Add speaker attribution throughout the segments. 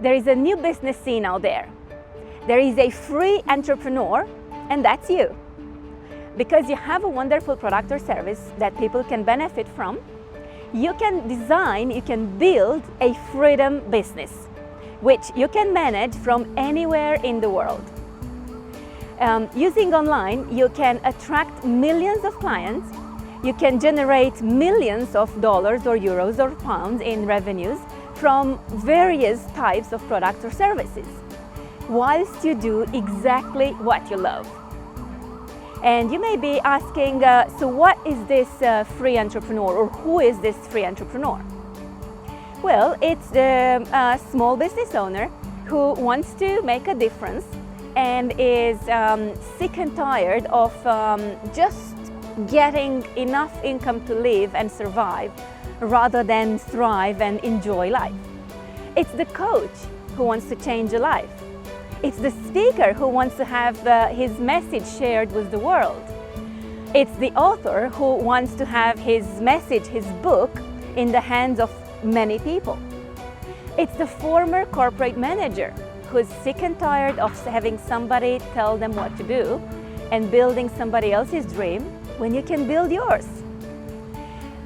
Speaker 1: there is a new business scene out there. There is a free entrepreneur, and that's you. Because you have a wonderful product or service that people can benefit from, you can design, you can build a freedom business, which you can manage from anywhere in the world. Using online, you can attract millions of clients, you can generate millions of dollars or euros or pounds in revenues from various types of products or services, whilst you do exactly what you love. And you may be asking, so what is this free entrepreneur, or who is this free entrepreneur? Well, it's a small business owner who wants to make a difference and is sick and tired of just getting enough income to live and survive rather than thrive and enjoy life. It's the coach who wants to change a life. It's the speaker who wants to have his message shared with the world. It's the author who wants to have his message, his book, in the hands of many people. It's the former corporate manager who's sick and tired of having somebody tell them what to do and building somebody else's dream when you can build yours.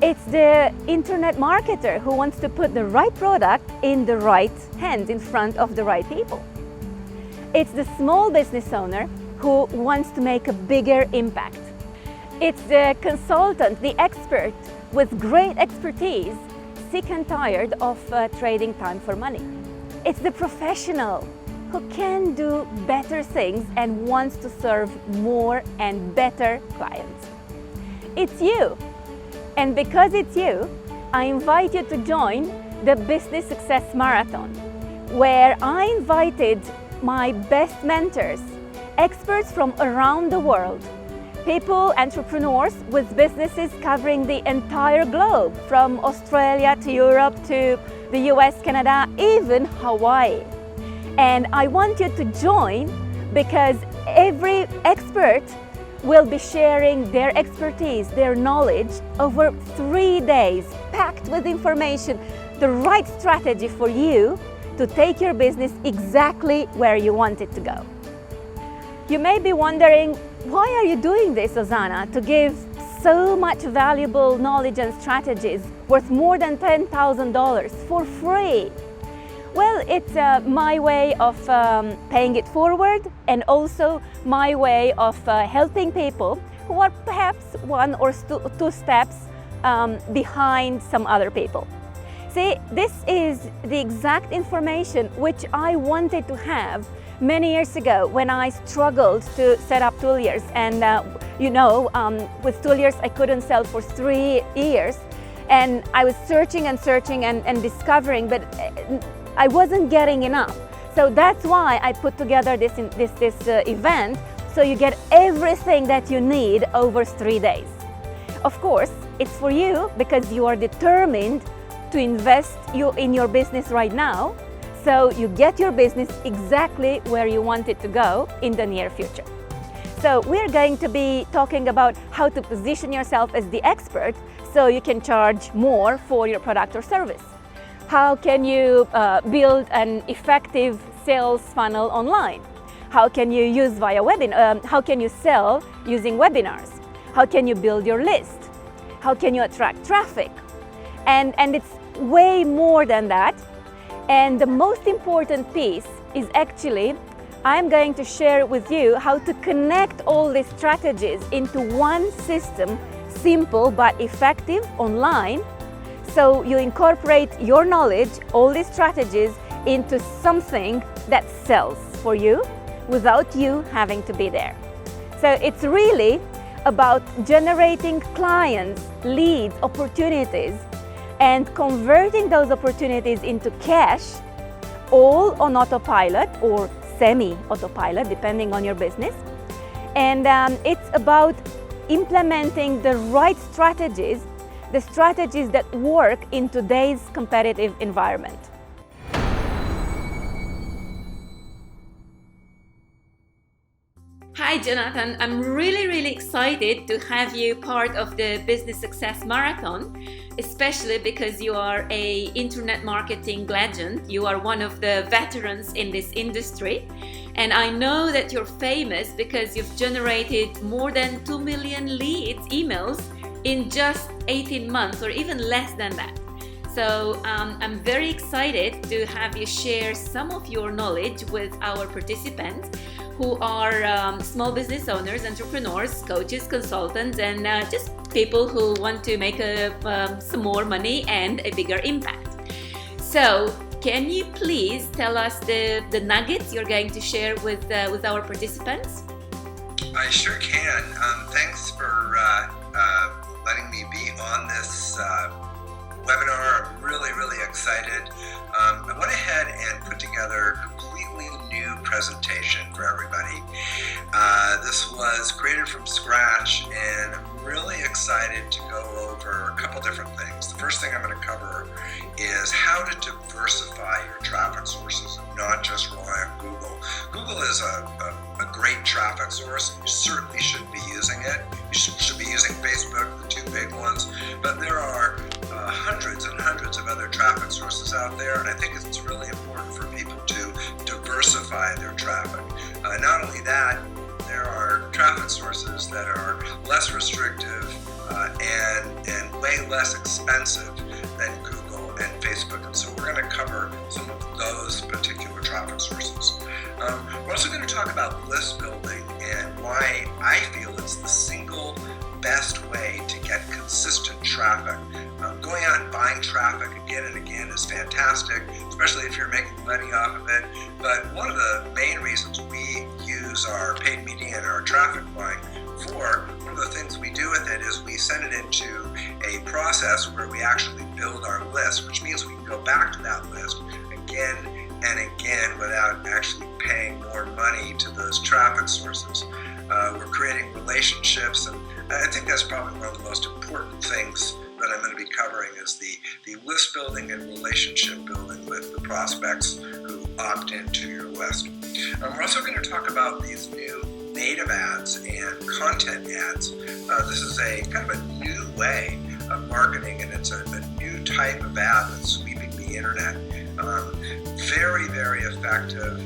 Speaker 1: It's the internet marketer who wants to put the right product in the right hands, in front of the right people. It's the small business owner who wants to make a bigger impact. It's the consultant, the expert with great expertise, sick and tired of trading time for money. It's the professional who can do better things and wants to serve more and better clients. It's you. And because it's you, I invite you to join the Business Success Marathon, where I invited my best mentors, experts from around the world, people, entrepreneurs with businesses covering the entire globe, from Australia to Europe to the US, Canada, even Hawaii. And I want you to join because every expert will be sharing their expertise, their knowledge over 3 days, packed with information, the right strategy for you to take your business exactly where you want it to go. You may be wondering, why are you doing this, Ozana, to give so much valuable knowledge and strategies worth more than $10,000 for free? Well, it's my way of paying it forward, and also my way of helping people who are perhaps one or two steps behind some other people. See, this is the exact information which I wanted to have many years ago when I struggled to set up Tooliers. And with Tooliers I couldn't sell for 3 years, and I was searching and searching and discovering, but I wasn't getting enough. So that's why I put together this event, so you get everything that you need over 3 days. Of course, it's for you because you are determined to invest in your business right now, so you get your business exactly where you want it to go in the near future. So we're going to be talking about how to position yourself as the expert so you can charge more for your product or service. How can you build an effective sales funnel online? How can you use how can you sell using webinars? How can you build your list? How can you attract traffic? And it's way more than that. And the most important piece is actually, I'm going to share with you how to connect all these strategies into one system, simple but effective online. So you incorporate your knowledge, all these strategies, into something that sells for you without you having to be there. So it's really about generating clients, leads, opportunities, and converting those opportunities into cash, all on autopilot or semi-autopilot, depending on your business. And it's about implementing the right strategies, the strategies that work in today's competitive environment.
Speaker 2: Hi
Speaker 1: Hi, Jonathan. I'm really excited to have you part of the Business Success Marathon, especially because you are an internet marketing legend. You are one of the veterans in this industry. And I know that you're famous because you've generated more than 2 million leads, emails, in just 18 months or even less than that. So I'm very excited to have you share some of your knowledge with our participants who are small business owners, entrepreneurs, coaches, consultants, and just people who want to make some more money and a bigger impact. So can you please tell us the nuggets you're going to share with our participants?
Speaker 2: I sure can. Thanks for letting me be on this webinar. I'm really excited. I went ahead and put together a completely new presentation for everybody. This was created from scratch, and I'm really excited to go over a couple different things. The first thing I'm going to cover is how to diversify your traffic sources and not just rely on Google. Google is a great traffic source. You certainly should be using it. You should be using Facebook, the two big ones, but there are hundreds and hundreds of other traffic sources out there, and I think it's really important for people to diversify their traffic. Not only that, there are traffic sources that are less restrictive and way less expensive than Google and Facebook, and so we're going to cover some of those particular traffic sources. We're also going to talk about list building and why I feel it's the single best way to get consistent traffic. Going out and buying traffic again and again is fantastic, especially if you're making money off of it. But one of the main reasons we use our paid media and our traffic buying for, one of the things we do with it is we send it into a process where we actually build our list, which means we can go back to that list again and again without actually paying more money to those traffic sources. We're creating relationships, and I think that's probably one of the most important things that I'm going to be covering is the list building and relationship building with the prospects who opt into your list. We're also going to talk about these new native ads and content ads. This is a kind of a new way of marketing, and it's a new type of ad that's sweeping the internet. Very effective.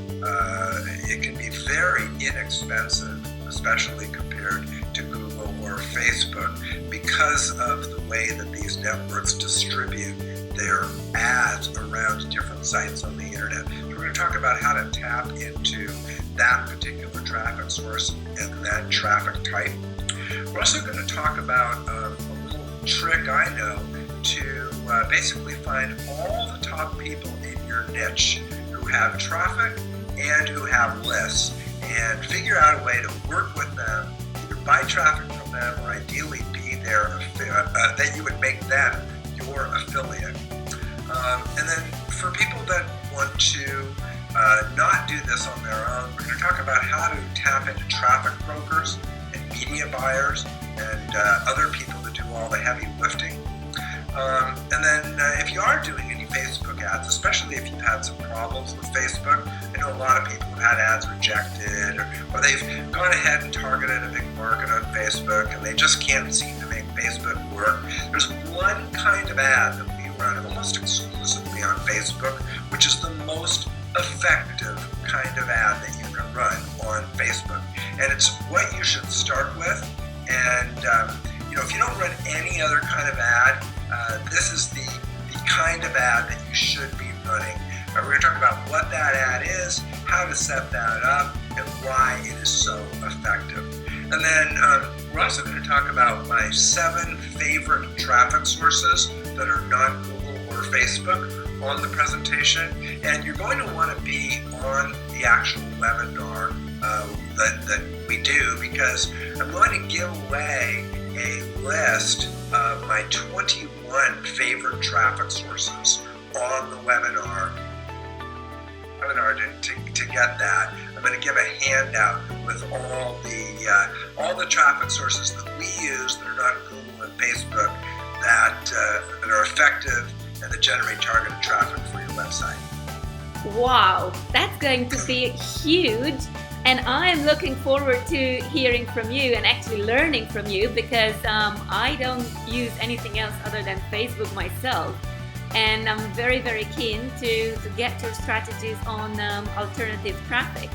Speaker 2: It can be very inexpensive, especially compared to Google or Facebook, because of the way that these networks distribute their ads around different sites on the internet. So we're going to talk about how to tap into that particular traffic source and that traffic type. We're also going to talk about a little trick I know to basically find all the top people in your niche who have traffic and who have lists, and figure out a way to work with them, either buy traffic from them or ideally be their that you would make them your affiliate. And then for people that want to not do this on their own, we're going to talk about how to tap into traffic brokers and media buyers and other people that do all the heavy lifting. And then if you are doing any Facebook ads, especially if you've had some problems with Facebook, I know a lot of people have had ads rejected, or they've gone ahead and targeted a big market on Facebook and they just can't seem to make Facebook work. There's one kind of ad that we run almost exclusively on Facebook, which is the most effective kind of ad that you can run on Facebook. And it's what you should start with. And if you don't run any other kind of ad, this is the kind of ad that you should be running. We're going to talk about what that ad is, how to set that up, and why it is so effective. And then we're also going to talk about my 7 favorite traffic sources that are not Google or Facebook on the presentation. And you're going to want to be on the actual webinar that we do, because I'm going to give away a list of my 21 favorite traffic sources on the webinar. To get that, I'm going to give a handout with all the traffic sources that we use that are not Google and Facebook that are effective and that generate targeted traffic for your website.
Speaker 1: Wow, that's going to be huge. And I'm looking forward to hearing from you and actually learning from you, because I don't use anything else other than Facebook myself. And I'm very, very keen to get your strategies on alternative traffic.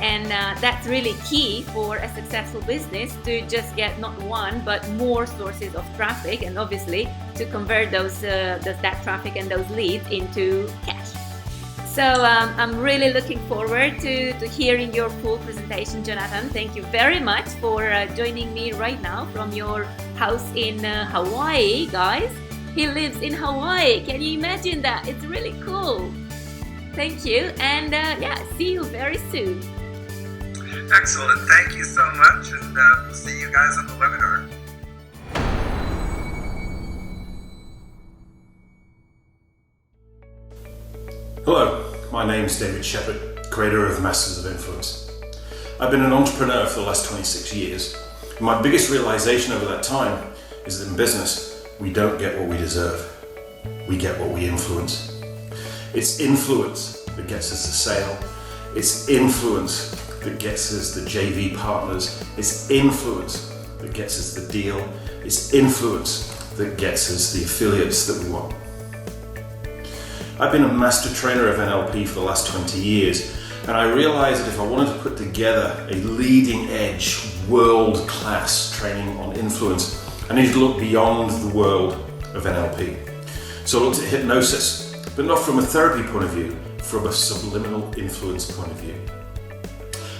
Speaker 1: And that's really key for a successful business, to just get not one but more sources of traffic, and obviously to convert that traffic and those leads into cash. So I'm really looking forward to hearing your full presentation, Jonathan. Thank you very much for joining me right now from your house in Hawaii, guys. He lives in Hawaii. Can you imagine that? It's really cool. Thank you, and see you very soon.
Speaker 2: Excellent. Thank you so much, and we'll see you guys on the webinar.
Speaker 3: Hello, my name's David Shepherd, creator of Masters of Influence. I've been an entrepreneur for the last 26 years. And my biggest realization over that time is that in business, we don't get what we deserve. We get what we influence. It's influence that gets us the sale. It's influence that gets us the JV partners. It's influence that gets us the deal. It's influence that gets us the affiliates that we want. I've been a master trainer of NLP for the last 20 years, and I realized that if I wanted to put together a leading edge, world-class training on influence, I needed to look beyond the world of NLP. So I looked at hypnosis, but not from a therapy point of view, from a subliminal influence point of view.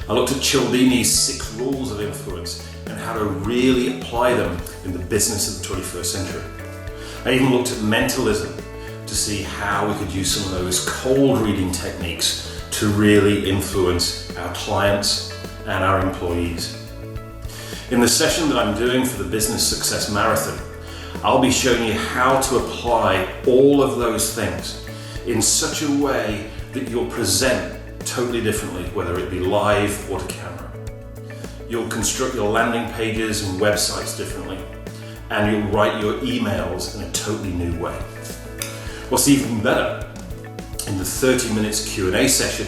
Speaker 3: I looked at Cialdini's 6 rules of influence and how to really apply them in the business of the 21st century. I even looked at mentalism to see how we could use some of those cold reading techniques to really influence our clients and our employees. In the session that I'm doing for the Business Success Marathon, I'll be showing you how to apply all of those things in such a way that you'll present totally differently, whether it be live or to camera. You'll construct your landing pages and websites differently, and you'll write your emails in a totally new way. What's even better, in the 30 minutes Q&A session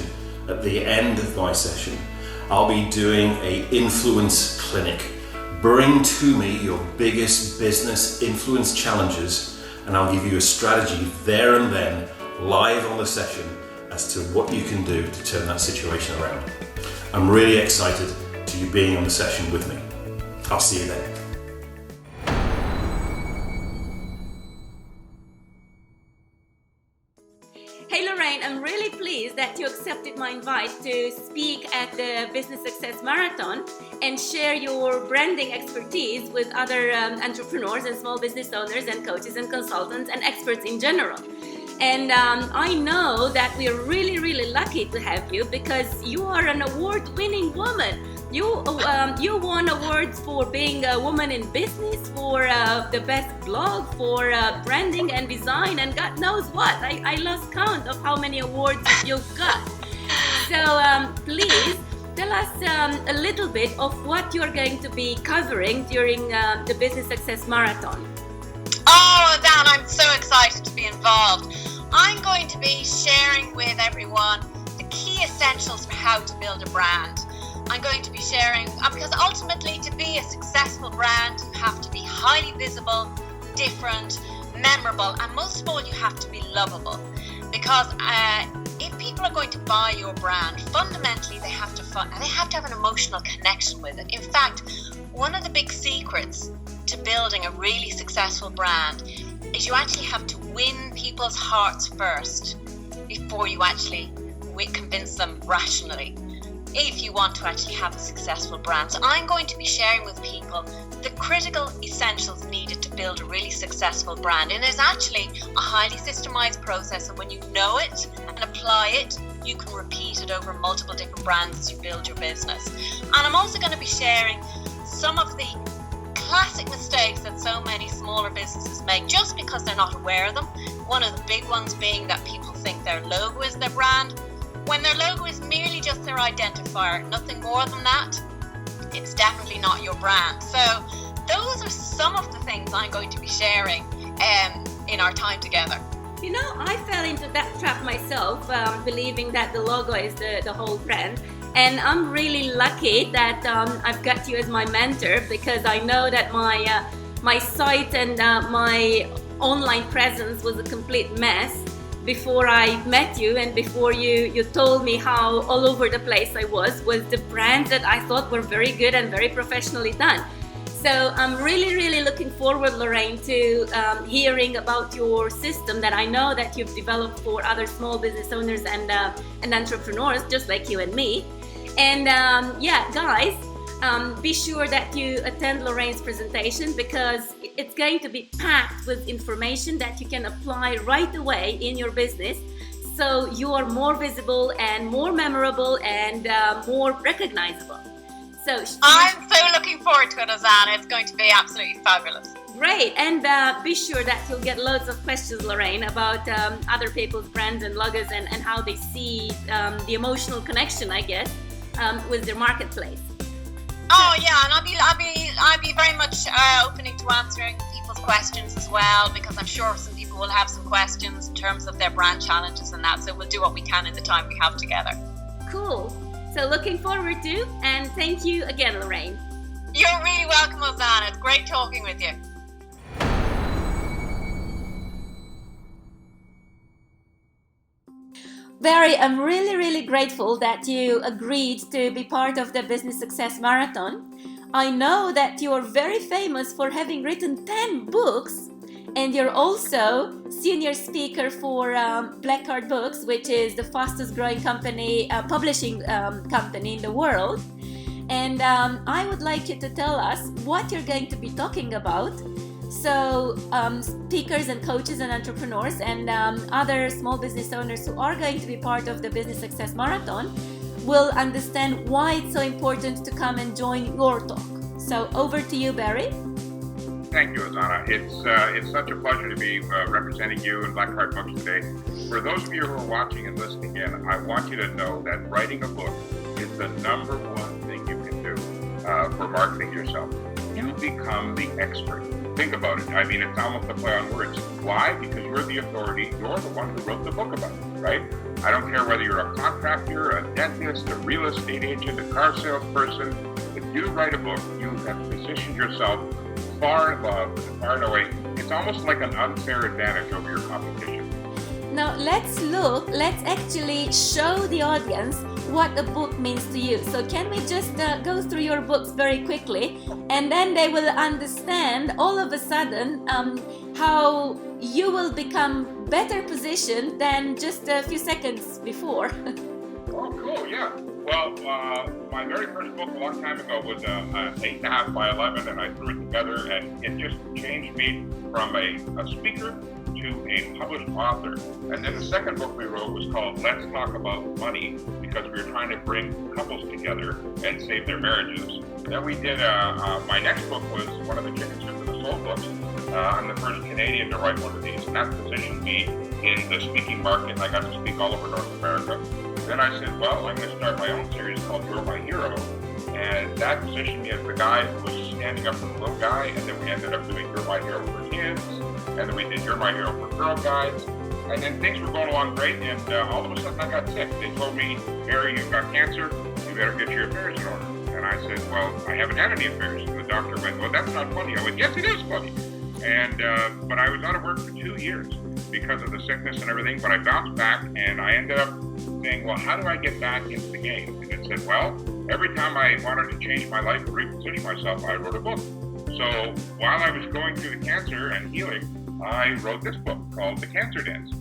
Speaker 3: at the end of my session, I'll be doing an influence clinic. Bring to me your biggest business influence challenges, and I'll give you a strategy there and then, live on the session, as to what you can do to turn that situation around. I'm really excited to you being on the session with me. I'll see you then.
Speaker 1: Hey Lorraine, I'm really pleased that you accepted my invite to speak at the Business Success Marathon and share your branding expertise with other entrepreneurs and small business owners and coaches and consultants and experts in general. And I know that we are really, really lucky to have you, because you are an award-winning woman. You won awards for being a woman in business, for the best blog, for branding and design, and God knows what. I lost count of how many awards you've got. So please tell us a little bit of what you're going to be covering during the Business Success Marathon.
Speaker 4: Oh, Dan, I'm so excited to be involved. I'm going to be sharing with everyone the key essentials for how to build a brand. I'm going to be sharing, because ultimately to be a successful brand, you have to be highly visible, different, memorable, and most of all, you have to be lovable. Because if people are going to buy your brand, fundamentally they have to have an emotional connection with it. In fact, one of the big secrets to building a really successful brand is you actually have to win people's hearts first before you actually convince them rationally, if you want to actually have a successful brand. So I'm going to be sharing with people the critical essentials needed to build a really successful brand. And it's actually a highly systemized process, and when you know it and apply it, you can repeat it over multiple different brands as you build your business. And I'm also going to be sharing some of the classic mistakes that so many smaller businesses make just because they're not aware of them. One of the big ones being that people think their logo is their brand, when their logo is merely just their identifier, nothing more than that. It's definitely not your brand. So those are some of the things I'm going to be sharing in our time together.
Speaker 1: You know, I fell into that trap myself, believing that the logo is the whole brand. And I'm really lucky that I've got you as my mentor, because I know that my site and my online presence was a complete mess before I met you, and before you told me how all over the place I was with the brands that I thought were very good and very professionally done. So I'm really looking forward, Lorraine, to hearing about your system that I know that you've developed for other small business owners and entrepreneurs just like you and me. And yeah, guys, be sure that you attend Lorraine's presentation, because it's going to be packed with information that you can apply right away in your business, so you are more visible and more memorable and more recognizable. So
Speaker 4: I'm so looking forward to it, Ozana. It's going to be absolutely fabulous.
Speaker 1: Great, and be sure that you'll get loads of questions, Lorraine, about other people's brands and logos and how they see the emotional connection, I guess, with their marketplace.
Speaker 4: Oh yeah, and I'll be very much opening to answering people's questions as well, because I'm sure some people will have some questions in terms of their brand challenges and that. So we'll do what we can in the time we have together.
Speaker 1: Cool. So looking forward to, and thank you again, Lorraine.
Speaker 4: You're really welcome, Ozana. It's great talking with you.
Speaker 1: Barry, I'm really grateful that you agreed to be part of the Business Success Marathon. I know that you are very famous for having written 10 books, and you're also senior speaker for Black Card Books, which is the fastest growing company, publishing company in the world. And I would like you to tell us what you're going to be talking about, so speakers and coaches and entrepreneurs and other small business owners who are going to be part of the Business Success Marathon will understand why it's so important to come and join your talk. So over to you, Barry.
Speaker 5: Thank you, Ozana. It's such a pleasure to be representing you in Black Card Books today. For those of you who are watching and listening in, I want you to know that writing a book is the number one thing you can do for marketing yourself. You become the expert. Think about it. I mean, it's almost a play on words. Why? Because you're the authority. You're the one who wrote the book about it, right? I don't care whether you're a contractor, a dentist, a real estate agent, a car salesperson. If you write a book, you have positioned yourself far above, far and away. It's almost like an unfair advantage over your competition.
Speaker 1: Now let's actually show the audience what a book means to you. So can we just go through your books very quickly, and then they will understand all of a sudden how you will become better positioned than just a few seconds before.
Speaker 5: Oh, cool, yeah. Well, my very first book a long time ago was 8.5 by 11, and I threw it together, and it just changed me from a speaker to a published author. And then the second book we wrote was called Let's Talk About Money, because we were trying to bring couples together and save their marriages. Then we did, my next book was one of the Chicken Soup for the Soul books. I'm the first Canadian to write one of these, and that positioned me in the speaking market, and I got to speak all over North America. Then I said, well, I'm going to start my own series called You're My Hero. And that positioned me as the guy who was standing up for the little guy. And then we ended up doing You're My Hero for kids. And then we did You're My Hero for girl guides. And then things were going along great. And all of a sudden I got sick. They told me, Harry, you've got cancer. You better get your affairs in order. And I said, well, I haven't had any affairs. And the doctor went, well, that's not funny. I went, yes, it is funny. And but I was out of work for 2 years because of the sickness and everything. But I bounced back, and I ended up saying, well, how do I get back into the game? And it said, well, every time I wanted to change my life and reposition myself, I wrote a book. So while I was going through the cancer and healing, I wrote this book called The Cancer Dance.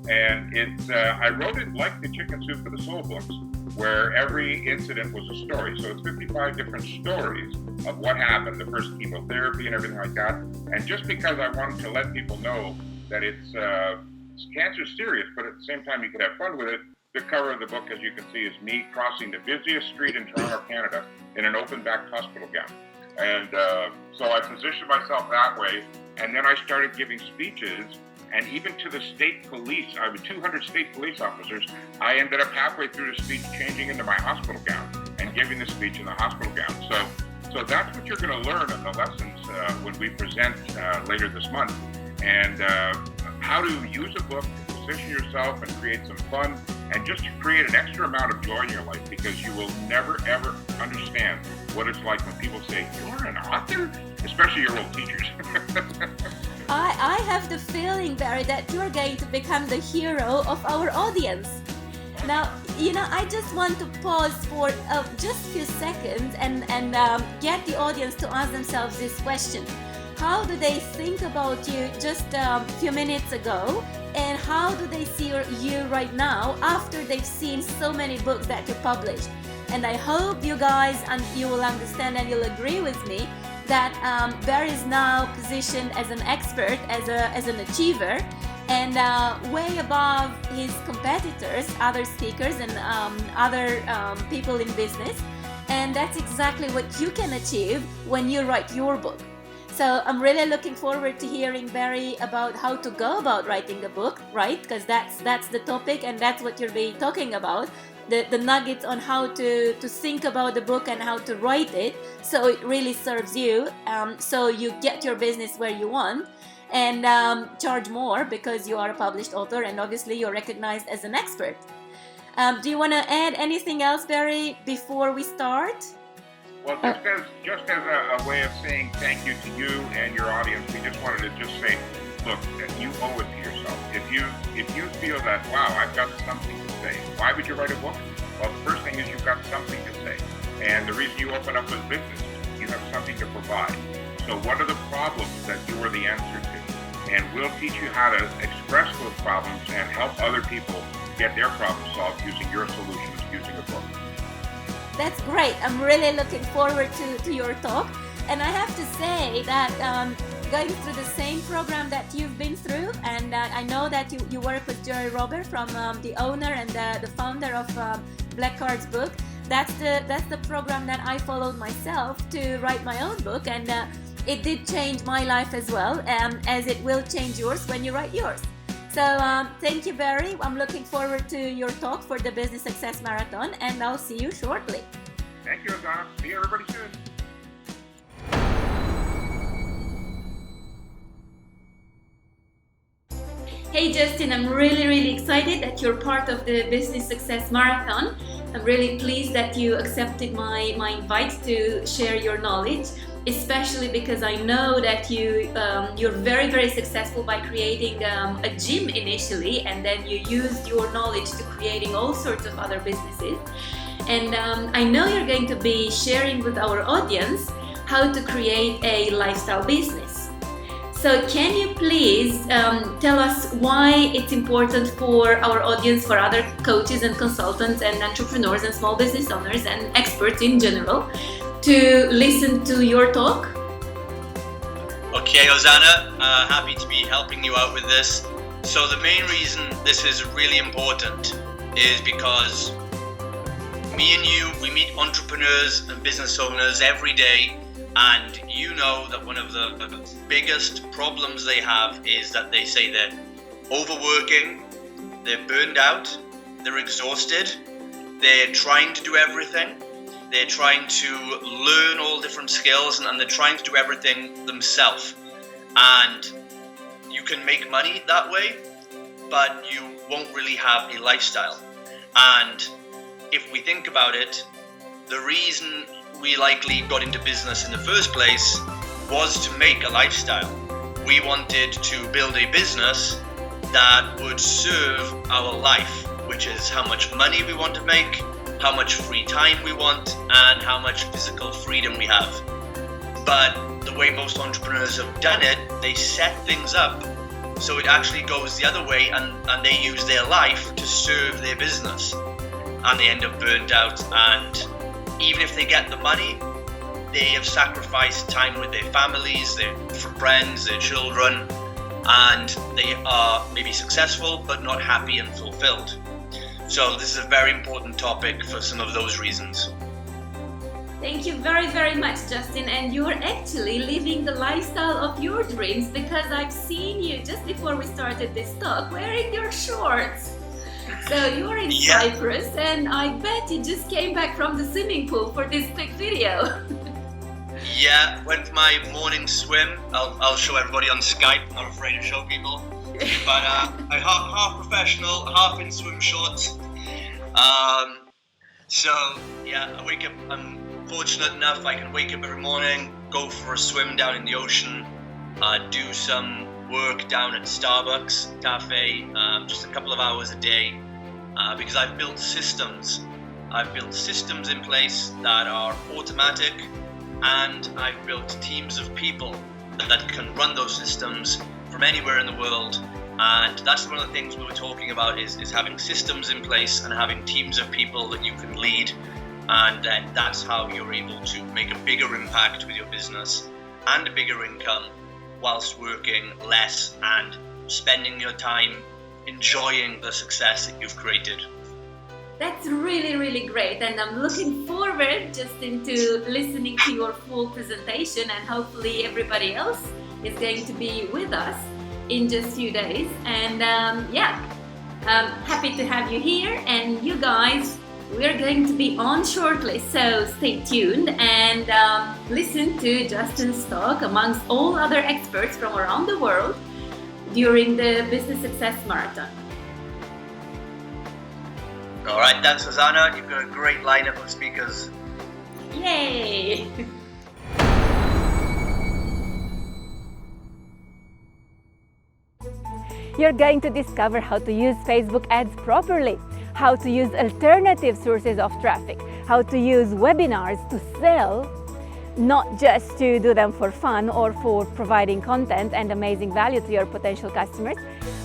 Speaker 5: And I wrote it like the Chicken Soup for the Soul books, where every incident was a story. So it's 55 different stories of what happened, the first chemotherapy and everything like that. And just because I wanted to let people know that it's cancer's serious, but at the same time you could have fun with it, the cover of the book, as you can see, is me crossing the busiest street in Toronto, Canada, in an open-back hospital gown. And so I positioned myself that way, and then I started giving speeches, and even to the state police, I have 200 state police officers, I ended up halfway through the speech changing into my hospital gown and giving the speech in the hospital gown. So that's what you're going to learn in the lessons when we present later this month, and how to use a book to position yourself and create some fun and just to create an extra amount of joy in your life, because you will never ever understand what it's like when people say, "You're an author?" Especially your old teachers.
Speaker 1: I have the feeling, Barry, that you're going to become the hero of our audience. Now, I just want to pause for just a few seconds and get the audience to ask themselves this question. How do they think about you just a few minutes ago, and how do they see you right now after they've seen so many books that you published? And I hope you guys and you will understand and you'll agree with me that Barry is now positioned as an expert, as an achiever, and way above his competitors, other speakers and other people in business. And that's exactly what you can achieve when you write your book. So I'm really looking forward to hearing, Barry, about how to go about writing a book, right? Because that's the topic, and that's what you'll be talking about. The nuggets on how to think about the book and how to write it so it really serves you, so you get your business where you want, and charge more because you are a published author and obviously you're recognized as an expert. Do you want to add anything else, Barry, before we start?
Speaker 5: Well, just as a way of saying thank you to you and your audience, we just wanted to just say, look, you owe it to yourself. If you feel that, wow, I've got something to say, why would you write a book? Well, the first thing is you've got something to say. And the reason you open up a business, you have something to provide. So what are the problems that you are the answer to? And we'll teach you how to express those problems and help other people get their problems solved using your solutions, using a book.
Speaker 1: That's great. I'm really looking forward to your talk. And I have to say that going through the same program that you've been through, and I know that you work with Jerry Robert from the owner and the founder of Black Card's book. That's the program that I followed myself to write my own book, and it did change my life as well, as it will change yours when you write yours. So thank you, Barry. I'm looking forward to your talk for the Business Success Marathon, and I'll see you shortly.
Speaker 5: Thank you, Azana. See everybody soon.
Speaker 1: Hey Justin, I'm really excited that you're part of the Business Success Marathon. I'm really pleased that you accepted my invite to share your knowledge, especially because I know that you're very successful by creating a gym initially, and then you used your knowledge to creating all sorts of other businesses. And I know you're going to be sharing with our audience how to create a lifestyle business. So can you please tell us why it's important for our audience, for other coaches and consultants and entrepreneurs and small business owners and experts in general, to listen to your talk?
Speaker 6: Okay, Ozana, happy to be helping you out with this. So the main reason this is really important is because me and you, we meet entrepreneurs and business owners every day. And you know that one of the biggest problems they have is that they say they're overworking, they're burned out, they're exhausted, they're trying to do everything, they're trying to learn all different skills, and they're trying to do everything themselves. And you can make money that way, but you won't really have a lifestyle. And if we think about it, the reason we likely got into business in the first place was to make a lifestyle. We wanted to build a business that would serve our life, which is how much money we want to make, how much free time we want, and how much physical freedom we have. But the way most entrepreneurs have done it, they set things up so it actually goes the other way, and they use their life to serve their business, and they end up burned out. And even if they get the money, they have sacrificed time with their families, their friends, their children, and they are maybe successful but not happy and fulfilled. So this is a very important topic for some of those reasons.
Speaker 1: Thank you very much, Justin, and you're actually living the lifestyle of your dreams, because I've seen you just before we started this talk wearing your shorts. So you're in Cyprus, and I bet you just came back from the swimming pool for this quick video.
Speaker 6: Yeah, went for my morning swim. I'll show everybody on Skype, not afraid to show people. But I'm half professional, half in swim shorts. So yeah, I wake up. I'm fortunate enough I can wake up every morning, go for a swim down in the ocean, do some work down at Starbucks cafe, just a couple of hours a day, because I've built systems. I've built systems in place that are automatic, and I've built teams of people that can run those systems from anywhere in the world. And that's one of the things we were talking about is having systems in place and having teams of people that you can lead. And then that's how you're able to make a bigger impact with your business and a bigger income whilst working less and spending your time enjoying the success that you've created.
Speaker 1: That's really, really great, and I'm looking forward just into listening to your full presentation, and hopefully everybody else is going to be with us in just a few days. And I'm happy to have you here, and you guys, we're going to be on shortly, so stay tuned and listen to Justin's talk amongst all other experts from around the world during the Business Success Marathon.
Speaker 6: All right, thanks, Susanna. You've got a great lineup of speakers.
Speaker 1: Yay! You're going to discover how to use Facebook ads properly, how to use alternative sources of traffic, how to use webinars to sell, not just to do them for fun or for providing content and amazing value to your potential customers,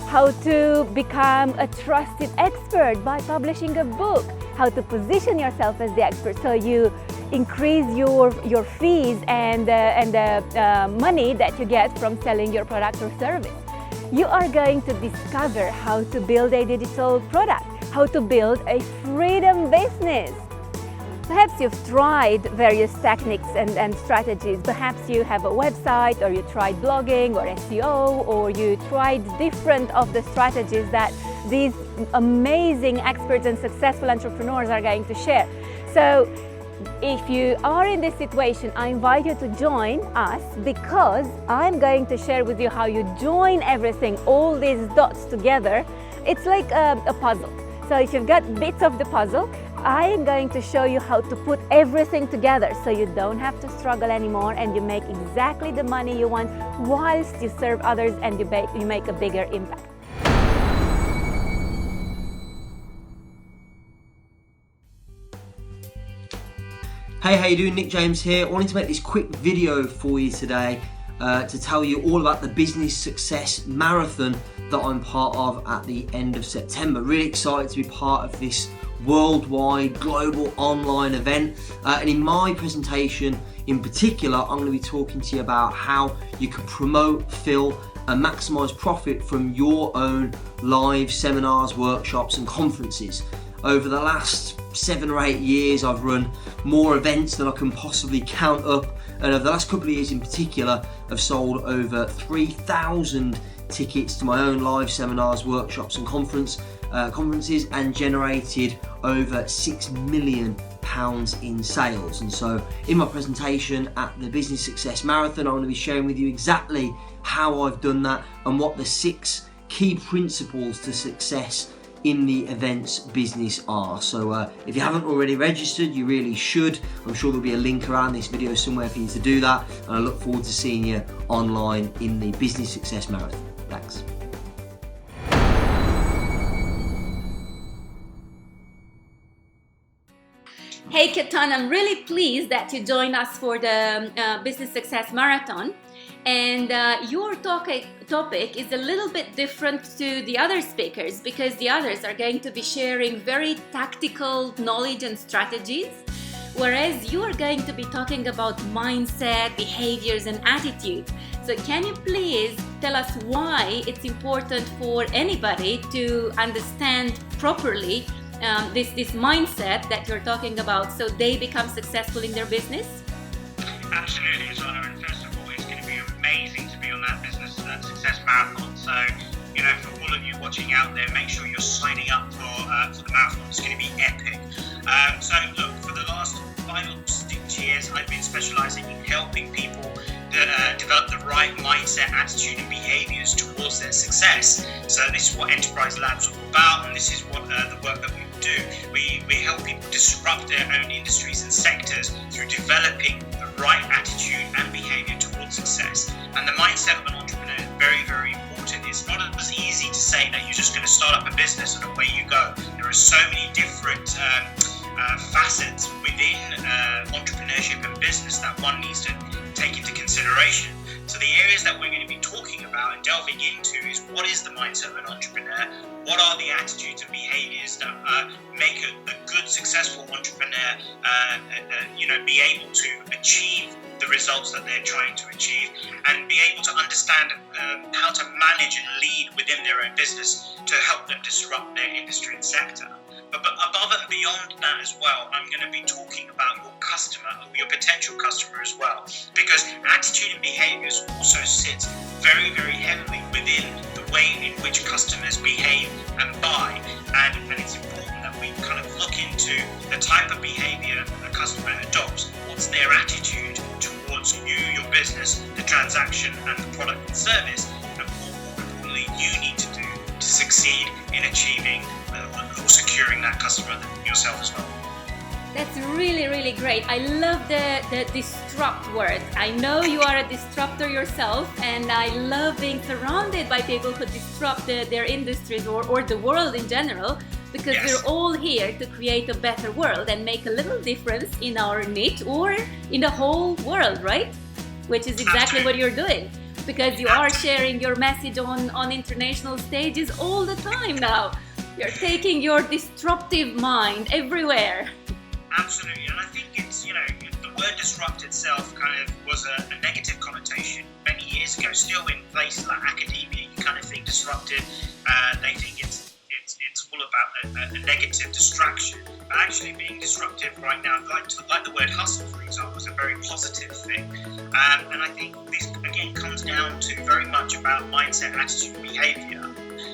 Speaker 1: how to become a trusted expert by publishing a book, how to position yourself as the expert so you increase your fees and money that you get from selling your product or service. You are going to discover how to build a digital product, how to build a freedom business. Perhaps you've tried various techniques and strategies. Perhaps you have a website, or you tried blogging or SEO, or you tried different of the strategies that these amazing experts and successful entrepreneurs are going to share. So if you are in this situation, I invite you to join us, because I'm going to share with you how you join everything, all these dots together. It's like a puzzle. So if you've got bits of the puzzle, I am going to show you how to put everything together so you don't have to struggle anymore, and you make exactly the money you want whilst you serve others and you make a bigger impact.
Speaker 7: Hey, how you doing? Nick James here. I wanted to make this quick video for you today to tell you all about the Business Success Marathon that I'm part of at the end of September. Really excited to be part of this worldwide global online event, and in my presentation in particular I'm going to be talking to you about how you can promote, fill and maximize profit from your own live seminars, workshops and conferences. Over the last 7 or 8 years I've run more events than I can possibly count up, and over the last couple of years in particular I've sold over 3,000 tickets to my own live seminars, workshops and conferences, and generated over £6 million in sales. And so in my presentation at the Business Success Marathon, I'm going to be sharing with you exactly how I've done that and what the 6 key principles to success in the events business are. So if you haven't already registered, you really should. I'm sure there'll be a link around this video somewhere for you to do that, and I look forward to seeing you online in the Business Success Marathon. Thanks.
Speaker 1: Hey Ketan, I'm really pleased that you joined us for the Business Success Marathon, and your topic is a little bit different to the other speakers, because the others are going to be sharing very tactical knowledge and strategies, whereas you are going to be talking about mindset, behaviors and attitudes. So can you please tell us why it's important for anybody to understand properly this mindset that you're talking about, so they become successful in their business?
Speaker 8: Absolutely, Zana, and first of all, it's going to be amazing to be on that Business Success Marathon. So, you know, for all of you watching out there, make sure you're signing up for the marathon. It's going to be epic. So, look, for the last 5 or 6 years, I've been specialising in helping people develop the right mindset, attitude and behaviours towards their success. So this is what Enterprise Labs are all about, and this is what the work that we do. We help people disrupt their own industries and sectors through developing the right attitude and behavior towards success. And the mindset of an entrepreneur is very, very important. It's not as easy to say that you're just going to start up a business and away you go. There are so many different facets within entrepreneurship and business that one needs to take into consideration. So the areas that we're going to be talking about and delving into is what is the mindset of an entrepreneur, what are the attitudes and behaviors that make a good, successful entrepreneur be able to achieve the results that they're trying to achieve, and be able to understand how to manage and lead within their own business to help them disrupt their industry and sector. But above and beyond that as well, I'm going to be talking about your customer, your potential customer as well, because attitude and behaviors also sits very, very heavily within the way in which customers behave and buy, and it's important that we kind of look into the type of behavior a customer adopts. What's their attitude towards you, your business, the transaction and the product and service, and what importantly you need to do to succeed in achieving or securing that customer yourself as well.
Speaker 1: That's really, really great. I love the disrupt word. I know you are a disruptor yourself, and I love being surrounded by people who disrupt their industries or the world in general, because
Speaker 8: Yes.
Speaker 1: we're all here to create a better world and make a little difference in our niche or in the whole world, right? Which is exactly what you're doing, because you are sharing your message on international stages all the time now. You're taking your disruptive mind everywhere.
Speaker 8: Absolutely, and I think it's, the word disrupt itself kind of was a negative connotation many years ago. Still in places like academia, you kind of think disruptive, they think it's all about a negative distraction. But actually being disruptive right now, like the word hustle, for example, is a very positive thing. And I think this, again, comes down to very much about mindset, attitude, behavior.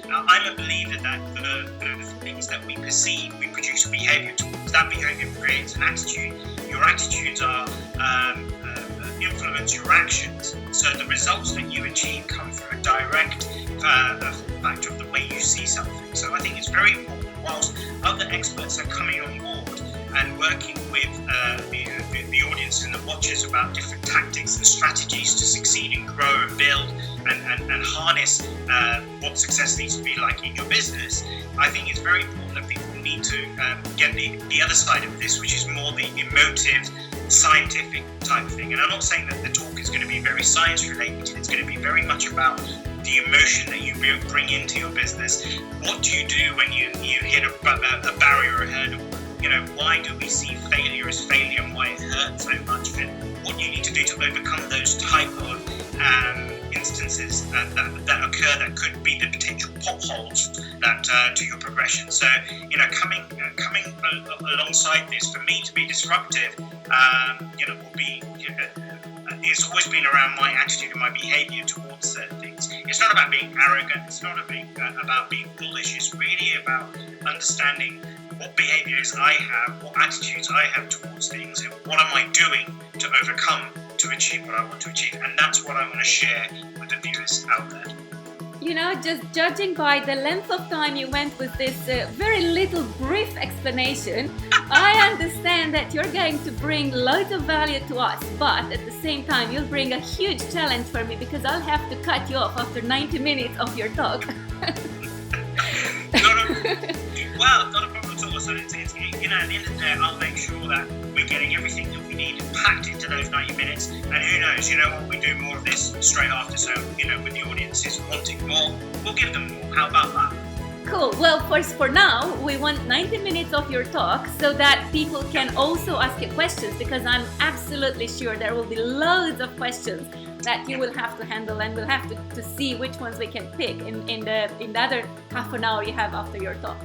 Speaker 8: Now, I'm a believer that the things that we perceive, we produce a behavior towards. That behavior creates an attitude. Your attitudes are influence your actions. So the results that you achieve come from a direct factor of the way you see something. So I think it's very important, whilst other experts are coming on board and working with the audience and the watchers about different tactics and strategies to succeed and grow and build and harness what success needs to be like in your business. I think it's very important that people need to get the other side of this, which is more the emotive, scientific type thing. And I'm not saying that the talk is going to be very science related. It's going to be very much about the emotion that you bring into your business. What do you do when you hit a barrier or a hurdle? Why do we see failure as failure and why it hurts so much? And what you need to do to overcome those type of instances that occur that could be the potential potholes that to your progression. So, coming alongside this, for me to be disruptive, will be. It's always been around my attitude and my behaviour towards certain things. It's not about being arrogant. It's not about being bullish. It's really about understanding what behaviours I have, what attitudes I have towards things, and what am I doing to overcome to achieve what I want to achieve. And that's what I want to share with the viewers out there.
Speaker 1: Just judging by the length of time you went with this very little brief explanation, I understand that you're going to bring loads of value to us, but at the same time you'll bring a huge challenge for me, because I'll have to cut you off after 90 minutes of your talk.
Speaker 8: Not a problem at all. So it's at the end of the day, I'll make sure that we're getting everything that we need packed into those 90 minutes. And who knows, we do more of this straight after. So, with the audiences wanting more, we'll give them more. How about that?
Speaker 1: Cool. Well, for now, we want 90 minutes of your talk so that people can also ask you questions, because I'm absolutely sure there will be loads of questions that you will have to handle, and we'll have to see which ones we can pick in the other half an hour you have after your talk.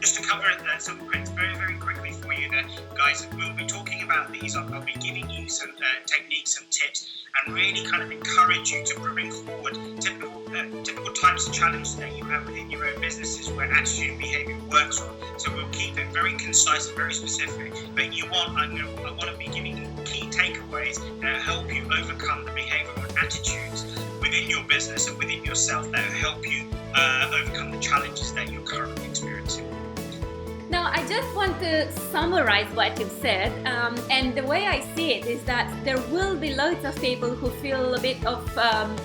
Speaker 8: Just to cover some points very, very quickly for you there, guys, we'll be talking about these. I'll be giving you some techniques, some tips, and really kind of encourage you to bring forward typical types of challenges that you have within your own businesses where attitude and behaviour works on. So we'll keep it very concise and very specific. But I want to be giving you key takeaways that help you overcome the behavioural attitudes within your business and within yourself that help you overcome the challenges that you're currently experiencing.
Speaker 1: Now, I just want to summarize what you've said, and the way I see it is that there will be loads of people who feel a bit of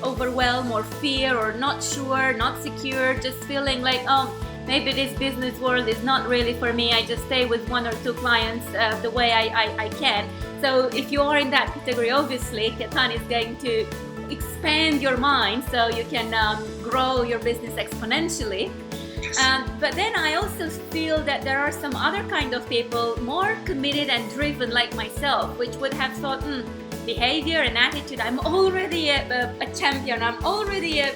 Speaker 1: overwhelm or fear or not sure, not secure, just feeling like, oh, maybe this business world is not really for me. I just stay with one or two clients the way I can. So if you are in that category, obviously, Ketan is going to expand your mind so you can grow your business exponentially. But then I also feel that there are some other kind of people more committed and driven like myself, which would have thought, behavior and attitude, I'm already a champion, I'm already a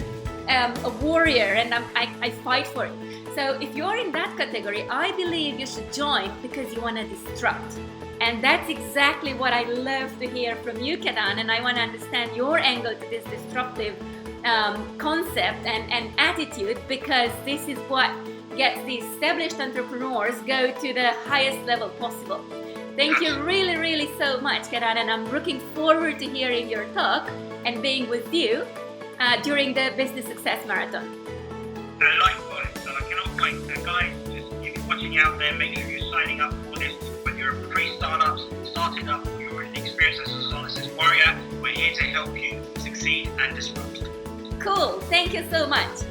Speaker 1: warrior, and I fight for it. So if you're in that category, I believe you should join because you want to disrupt. And that's exactly what I love to hear from you, Ketan, and I want to understand your angle to this disruptive concept and attitude, because this is what gets the established entrepreneurs go to the highest level possible. Thank you really, really so much, Ketan, and I'm looking forward to hearing your talk and being with you during the Business Success Marathon.
Speaker 8: Likewise, and I cannot wait. Guys, if you're watching out there, make sure you're signing up for this. Whether you're a pre-startup, starting up, or you're an experienced analysis warrior, we're here to help you succeed and disrupt.
Speaker 1: Cool. Thank you so much.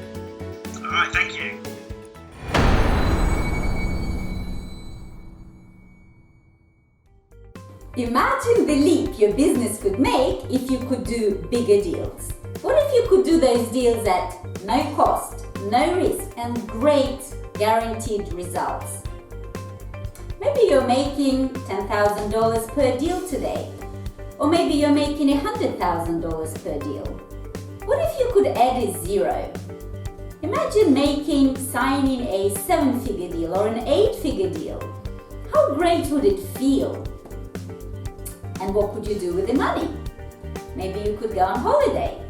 Speaker 8: All right, thank you.
Speaker 9: Imagine the leap your business could make if you could do bigger deals. What if you could do those deals at no cost, no risk, and great guaranteed results? Maybe you're making $10,000 per deal today, or maybe you're making $100,000 per deal. What if you could add a zero? Imagine signing a 7-figure deal or an 8-figure deal. How great would it feel? And what could you do with the money? Maybe you could go on holiday,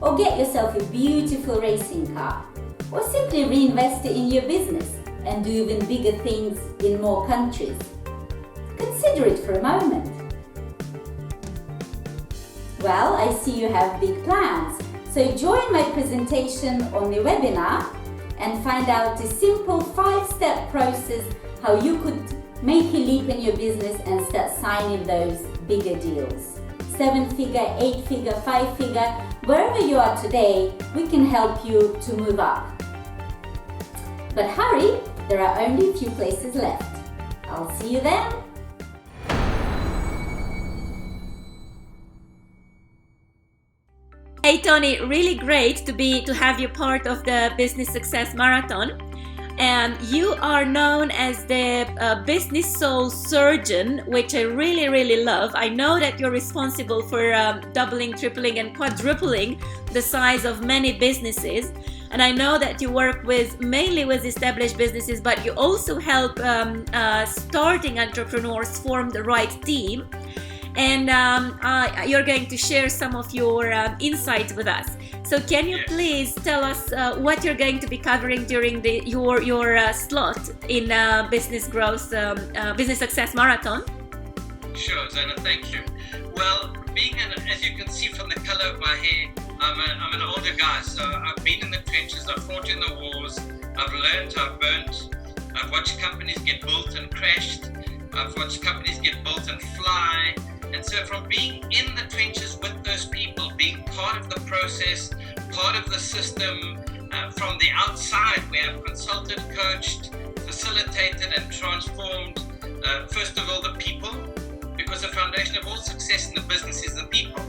Speaker 9: or get yourself a beautiful racing car, or simply reinvest it in your business and do even bigger things in more countries. Consider it for a moment. Well, I see you have big plans, so join my presentation on the webinar and find out a simple 5-step process how you could make a leap in your business and start signing those bigger deals. 7-figure, 8-figure, 5-figure, wherever you are today, we can help you to move up. But hurry, there are only a few places left. I'll see you then.
Speaker 1: Hey Tony, really great to have you part of the Business Success Marathon. You are known as the business soul surgeon, which I really, really love. I know that you're responsible for doubling, tripling, and quadrupling the size of many businesses. And I know that you work mainly with established businesses, but you also help starting entrepreneurs form the right team. And you're going to share some of your insights with us. So can you please tell us what you're going to be covering during your slot in Business Success Marathon?
Speaker 10: Sure, Zana, thank you. Well, as you can see from the color of my hair, I'm an older guy, so I've been in the trenches, I've fought in the wars, I've learned, I've burnt, I've watched companies get built and crashed, I've watched companies get built and fly. And so from being in the trenches with those people, being part of the process, part of the system, from the outside, we have consulted, coached, facilitated and transformed, first of all, the people, because the foundation of all success in the business is the people.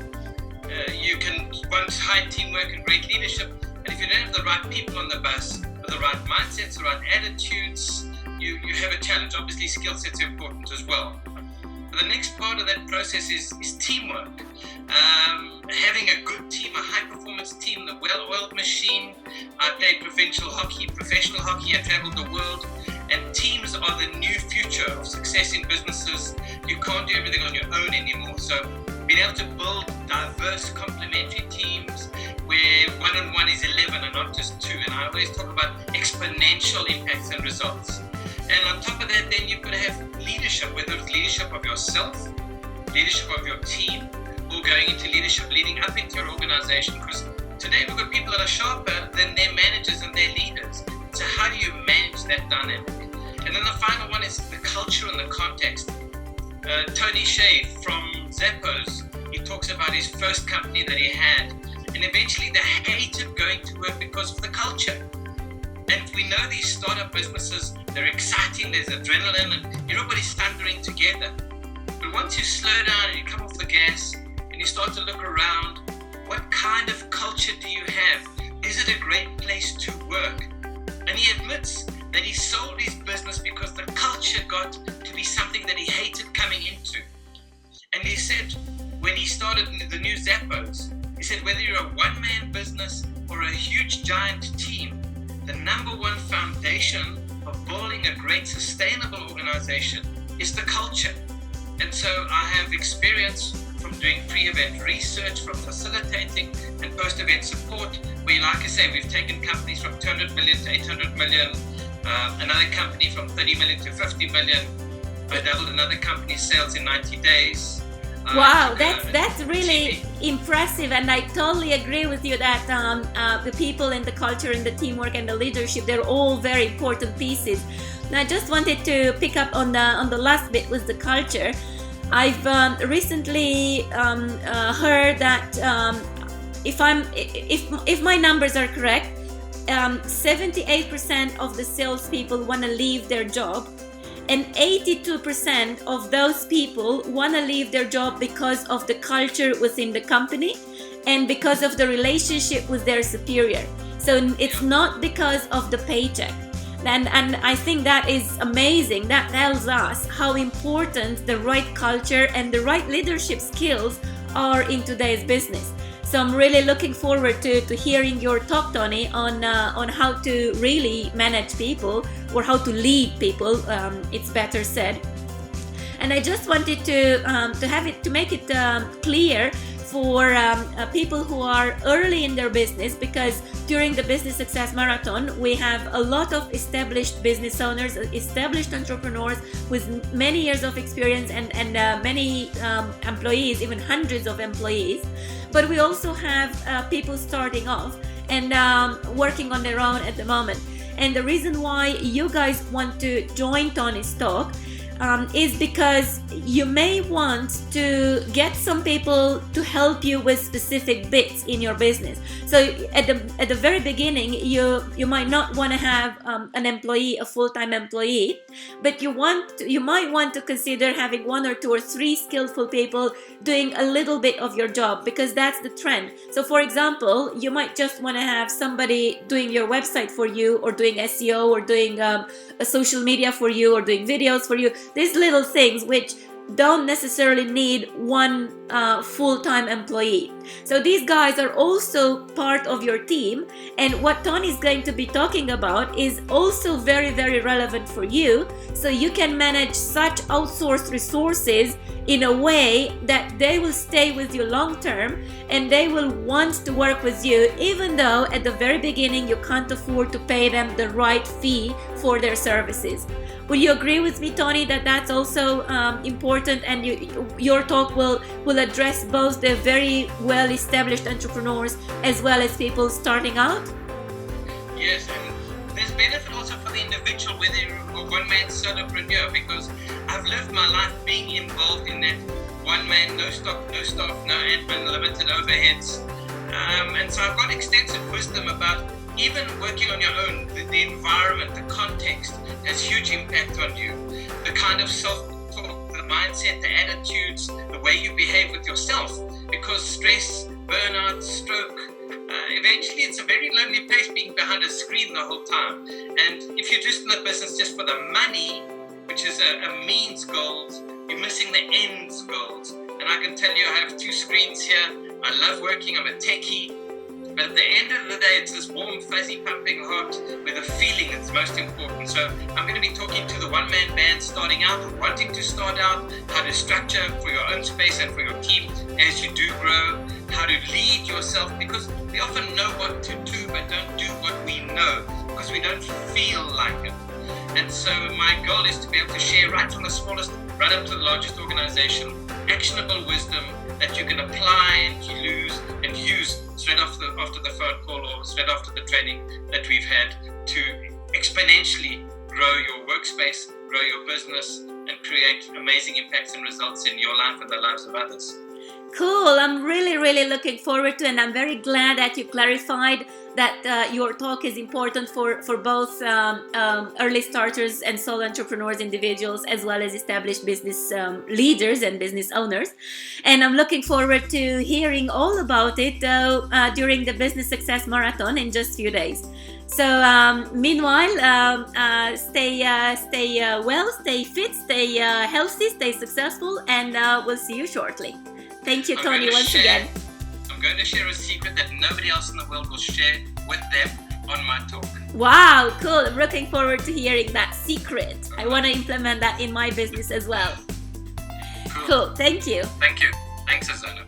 Speaker 10: You can want high teamwork and great leadership, and if you don't have the right people on the bus, with the right mindsets, the right attitudes, you have a challenge. Obviously, skill sets are important as well. The next part of that process is teamwork. Having a good team, a high-performance team, the well-oiled machine. I played professional hockey, I traveled the world, and teams are the new future of success in businesses. You can't do everything on your own anymore. So being able to build diverse, complementary teams where 1 and 1 is 11 and not just 2. And I always talk about exponential impacts and results. And on top of that, then you've got to have leadership, whether it's leadership of yourself, leadership of your team, or going into leadership, leading up into your organization. Because today we've got people that are sharper than their managers and their leaders. So how do you manage that dynamic? And then the final one is the culture and the context. Tony Shea from Zappos, he talks about his first company that he had, and eventually they hated going to work because of the culture. And we know these startup businesses, they're exciting, there's adrenaline, and everybody's thundering together. But once you slow down and you come off the gas and you start to look around, what kind of culture do you have? Is it a great place to work? And he admits that he sold his business because the culture got to be something that he hated coming into. And he said, when he started the new Zappos, he said, whether you're a one-man business or a huge giant team, the number one foundation of building a great sustainable organization is the culture. And so I have experience from doing pre-event research, from facilitating and post-event support, where, like I say, we've taken companies from 200 million to 800 million, another company from 30 million to 50 million. I doubled another company's sales in 90 days.
Speaker 1: Wow, that's really impressive, and I totally agree with you that the people and the culture and the teamwork and the leadership, they're all very important pieces. Now, I just wanted to pick up on the last bit with the culture. I've recently heard that if my numbers are correct, 78% of the salespeople want to leave their job. And 82% of those people want to leave their job because of the culture within the company and because of the relationship with their superior. So it's not because of the paycheck. And I think that is amazing. That tells us how important the right culture and the right leadership skills are in today's business. So I'm really looking forward to hearing your talk, Tony, on how to really manage people, or how to lead people. It's better said. And I just wanted to make it clear for people who are early in their business, because during the Business Success Marathon, we have a lot of established business owners, established entrepreneurs with many years of experience and many employees, even hundreds of employees. But we also have people starting off and working on their own at the moment. And the reason why you guys want to join Tony's talk is because you may want to get some people to help you with specific bits in your business. So at the very beginning, you might not want to have an employee, a full-time employee, but you might want to consider having 1 or 2 or 3 skillful people doing a little bit of your job, because that's the trend. So for example, you might just want to have somebody doing your website for you, or doing SEO, or doing a social media for you, or doing videos for you. These little things which don't necessarily need one full-time employee. So these guys are also part of your team, and what Tony is going to be talking about is also very, very relevant for you, so you can manage such outsourced resources in a way that they will stay with you long term, and they will want to work with you, even though at the very beginning you can't afford to pay them the right fee for their services. Would you agree with me, Tony, that that's also important, and your talk will address both the very well-established entrepreneurs as well as people starting out?
Speaker 10: Yes, and there's benefit also for the individual, whether you're a one-man solopreneur, because I've lived my life being involved in that one-man, no stock, no staff, no admin, limited overheads. And so I've got extensive wisdom about even working on your own, the environment, the context has huge impact on you. The kind of self-talk, the mindset, the attitudes, the way you behave with yourself, because stress, burnout, stroke, eventually it's a very lonely place being behind a screen the whole time. And if you're just in the business just for the money, which is a means goals, you're missing the ends goals. And I can tell you, I have 2 screens here. I love working, I'm a techie. But at the end of the day, it's this warm, fuzzy, pumping heart where the feeling is most important. So I'm going to be talking to the one-man band starting out, or wanting to start out, how to structure for your own space and for your team as you do grow, how to lead yourself, because we often know what to do but don't do what we know because we don't feel like it. And so my goal is to be able to share right from the smallest right up to the largest organization, actionable wisdom that you can apply and use straight after the phone call or straight after the training that we've had to exponentially grow your workspace, grow your business, and create amazing impacts and results in your life and the lives of others.
Speaker 1: Cool. I'm really looking forward to, and I'm very glad that you clarified that your talk is important for both early starters and solo entrepreneurs, individuals, as well as established business leaders and business owners. And I'm looking forward to hearing all about it during the Business Success Marathon in just a few days. So meanwhile, stay well, stay fit, stay healthy, stay successful, and we'll see you shortly. Thank you, Tony, once again.
Speaker 10: I'm going to share a secret that nobody else in the world will share with them on my talk.
Speaker 1: Wow, cool. I'm looking forward to hearing that secret. I want to implement that in my business as well. Cool. Thank you.
Speaker 10: Thank you. Thanks, Azana.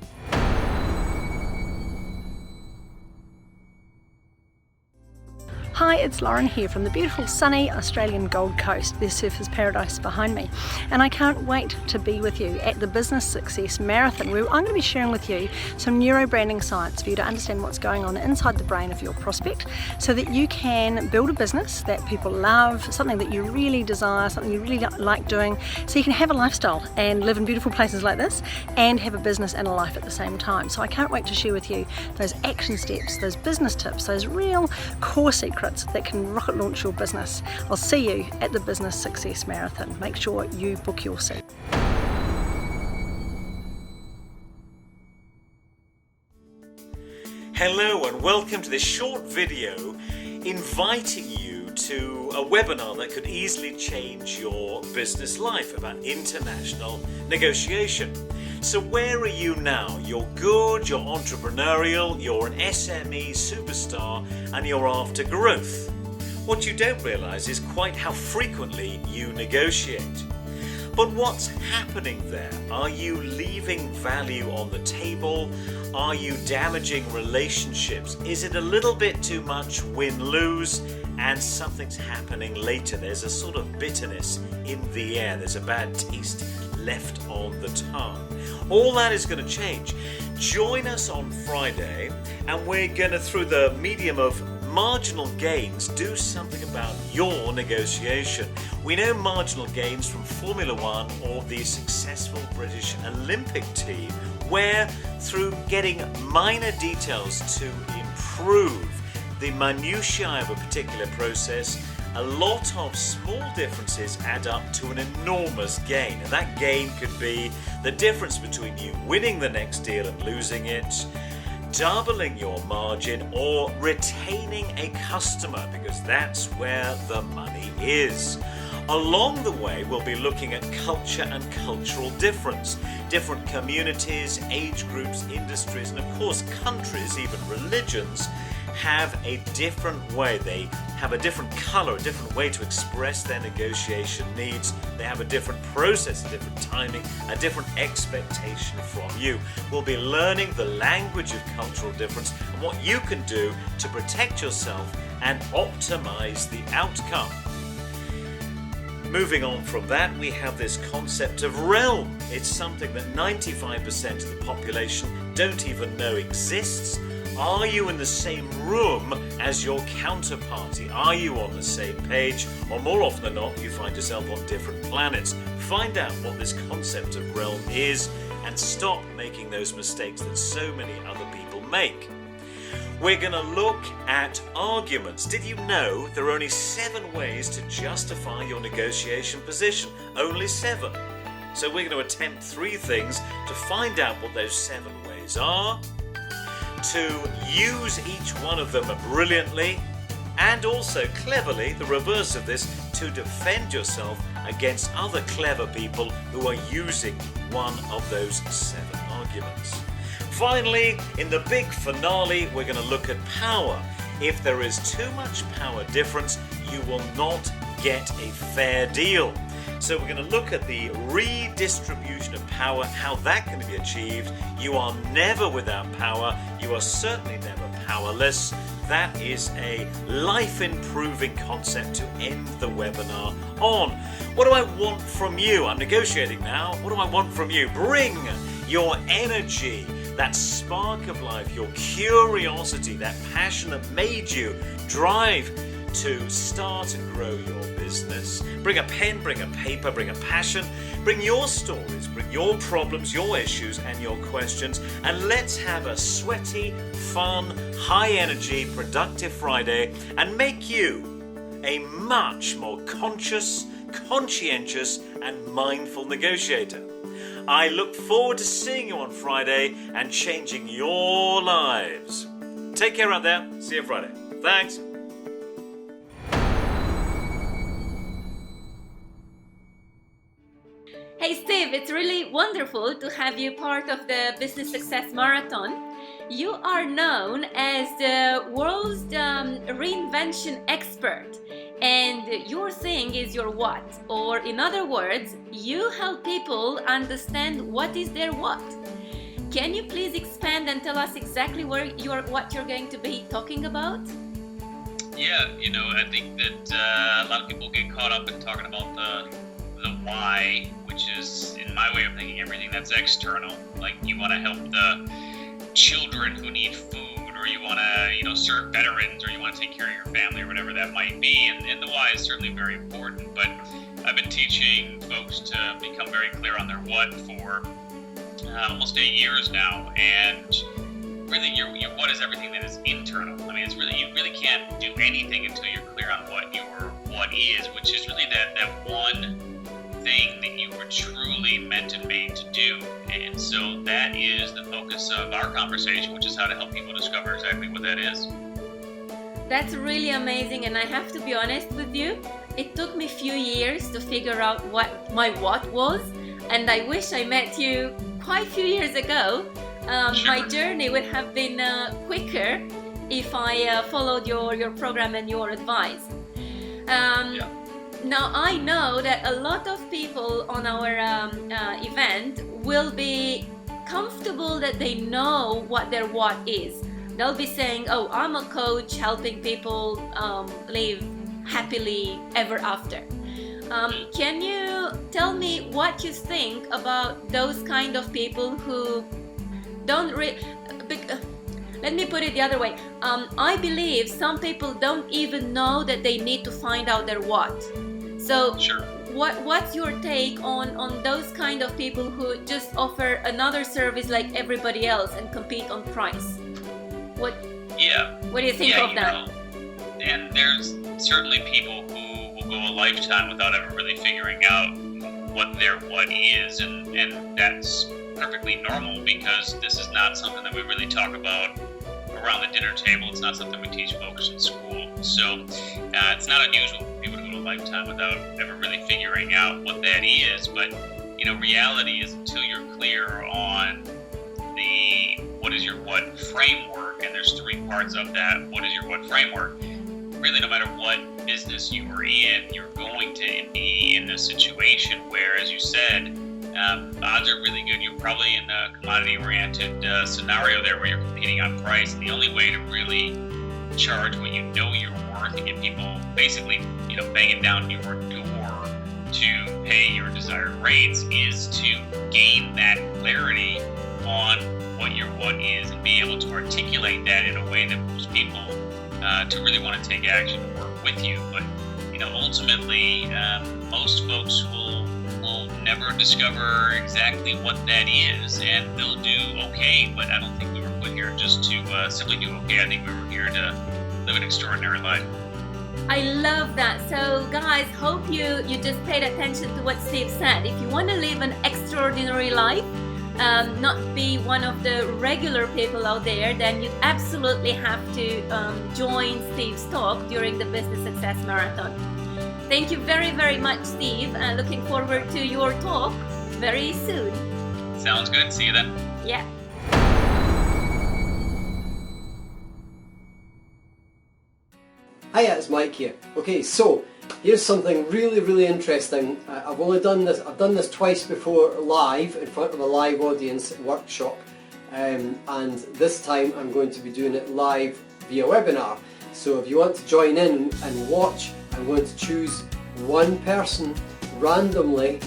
Speaker 11: Hi, it's Lauren here from the beautiful sunny Australian Gold Coast. There's surfer's paradise behind me, and I can't wait to be with you at the Business Success Marathon, where I'm going to be sharing with you some neurobranding science for you to understand what's going on inside the brain of your prospect, so that you can build a business that people love, something that you really desire, something you really like doing, so you can have a lifestyle and live in beautiful places like this and have a business and a life at the same time. So I can't wait to share with you those action steps, those business tips, those real core secrets that can rocket launch your business. I'll see you at the Business Success Marathon. Make sure you book your seat.
Speaker 12: Hello and welcome to this short video inviting you to a webinar that could easily change your business life about international negotiation. So where are you now? You're good, you're entrepreneurial, you're an SME superstar, and you're after growth. What you don't realise is quite how frequently you negotiate. But what's happening there? Are you leaving value on the table? Are you damaging relationships? Is it a little bit too much win-lose and something's happening later? There's a sort of bitterness in the air. There's a bad taste left on the tongue. All that is going to change. Join us on Friday and we're going to, through the medium of marginal gains, do something about your negotiation. We know marginal gains from Formula One or the successful British Olympic team, where through getting minor details to improve the minutiae of a particular process, a lot of small differences add up to an enormous gain. And that gain could be the difference between you winning the next deal and losing it, doubling your margin, or retaining a customer, because that's where the money is. Along the way, we'll be looking at culture and cultural difference. Different communities, age groups, industries, and of course countries, even religions, have a different way. They have a different color, a different way to express their negotiation needs. They have a different process, a different timing, a different expectation from you. We'll be learning the language of cultural difference and what you can do to protect yourself and optimize the outcome. Moving on from that, we have this concept of realm. It's something that 95% of the population don't even know exists. Are you in the same room as your counterparty? Are you on the same page? Or more often than not, you find yourself on different planets. Find out what this concept of realm is and stop making those mistakes that so many other people make. We're going to look at arguments. Did you know there are only 7 ways to justify your negotiation position? Only 7. So we're going to attempt 3 things to find out what those 7 ways are, to use each one of them brilliantly, and also cleverly, the reverse of this, to defend yourself against other clever people who are using one of those 7 arguments. Finally, in the big finale, we're going to look at power. If there is too much power difference, you will not get a fair deal. So we're going to look at the redistribution of power, how that can be achieved. You are never without power. You are certainly never powerless. that is a life-improving concept to end the webinar on. What do I want from you? I'm negotiating now. What do I want from you? Bring your energy, that spark of life, your curiosity, that passion that made you drive to start and grow your business. Bring a pen, bring a paper, bring a passion, bring your stories, bring your problems, your issues and your questions, and let's have a sweaty, fun, high energy, productive Friday and make you a much more conscious, conscientious and mindful negotiator. I look forward to seeing you on Friday and changing your lives. Take care out there. See you Friday. Thanks.
Speaker 1: Hey Steve, it's really wonderful to have you part of the Business Success Marathon. You are known as the world's reinvention expert, and your thing is your what, or in other words, you help people understand what is their what. Can you please expand and tell us exactly what you're going to be talking about?
Speaker 13: Yeah, I think that a lot of people get caught up in talking about the why, which is, in my way of thinking, everything that's external. Like you want to help the children who need food, or you want to, serve veterans, or you want to take care of your family, or whatever that might be. And the why is certainly very important. But I've been teaching folks to become very clear on their what for almost 8 years now. And really, your what is everything that is internal. I mean, it's really, you really can't do anything until you're clear on what your what is, which is really that one thing that you were truly meant and made to do. And so that is the focus of our conversation, which is how to help people discover exactly what that is.
Speaker 1: That's really amazing, and I have to be honest with you, it took me a few years to figure out what my what was, and I wish I met you quite a few years ago.
Speaker 13: Sure.
Speaker 1: My journey would have been quicker if I followed your program and your advice.
Speaker 13: Yeah.
Speaker 1: Now I know that a lot of people on our event will be comfortable that they know what their what is. They'll be saying, oh, I'm a coach helping people live happily ever after. Can you tell me what you think about those kind of people who don't let me put it the other way. I believe some people don't even know that they need to find out their what. So
Speaker 13: Sure.
Speaker 1: What's your take on those kind of people who just offer another service like everybody else and compete on price? What do you think of that?
Speaker 13: And there's certainly people who will go a lifetime without ever really figuring out what their what is, and that's perfectly normal, because this is not something that we really talk about around the dinner table. It's not something we teach folks in school. So it's not unusual for people to go a lifetime without ever really figuring out what that is. But reality is, until you're clear on the what is your what framework, and there's 3 parts of that what is your what framework, really no matter what business you are in, you're going to be in this situation where, as you said, odds are really good. You're probably in a commodity-oriented scenario there where you're competing on price. And the only way to really charge what you know you're worth and get people basically, banging down your door to pay your desired rates is to gain that clarity on what your what is and be able to articulate that in a way that moves people to really want to take action and work with you. But ultimately, most folks will never discover exactly what that is, and they'll do okay. But I don't think we were put here just to simply do okay. I think we were here to live an extraordinary life.
Speaker 1: I love that. So guys, hope you just paid attention to what Steve said. If you want to live an extraordinary life, not be one of the regular people out there, then you absolutely have to join Steve's talk during the Business Success Marathon. Thank you very, very much, Steve. Looking forward to your talk very soon.
Speaker 13: Sounds good. See you then.
Speaker 1: Yeah.
Speaker 7: Hiya, it's Mike here. Okay, so here's something really, really interesting. I've done this twice before live in front of a live audience workshop, and this time I'm going to be doing it live
Speaker 14: via webinar. So if you want to join in and watch, I'm going to choose one person randomly.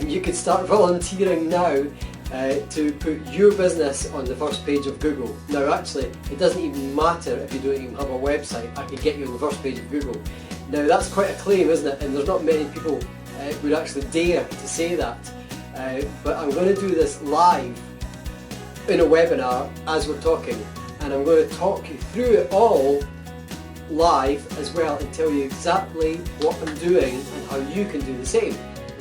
Speaker 14: You can start volunteering now to put your business on the first page of Google. Now actually, it doesn't even matter if you don't even have a website, I could get you on the first page of Google. Now that's quite a claim, isn't it? And there's not many people would actually dare to say that. But I'm going to do this live in a webinar as we're talking, and I'm going to talk you through it all live as well and tell you exactly what I'm doing and how you can do the same.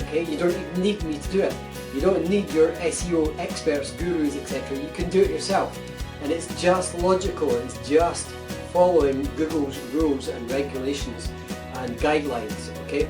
Speaker 14: Okay, you don't even need me to do it. You don't need your SEO experts, gurus, etc. You can do it yourself, and it's just logical. It's just following Google's rules and regulations and guidelines. Okay,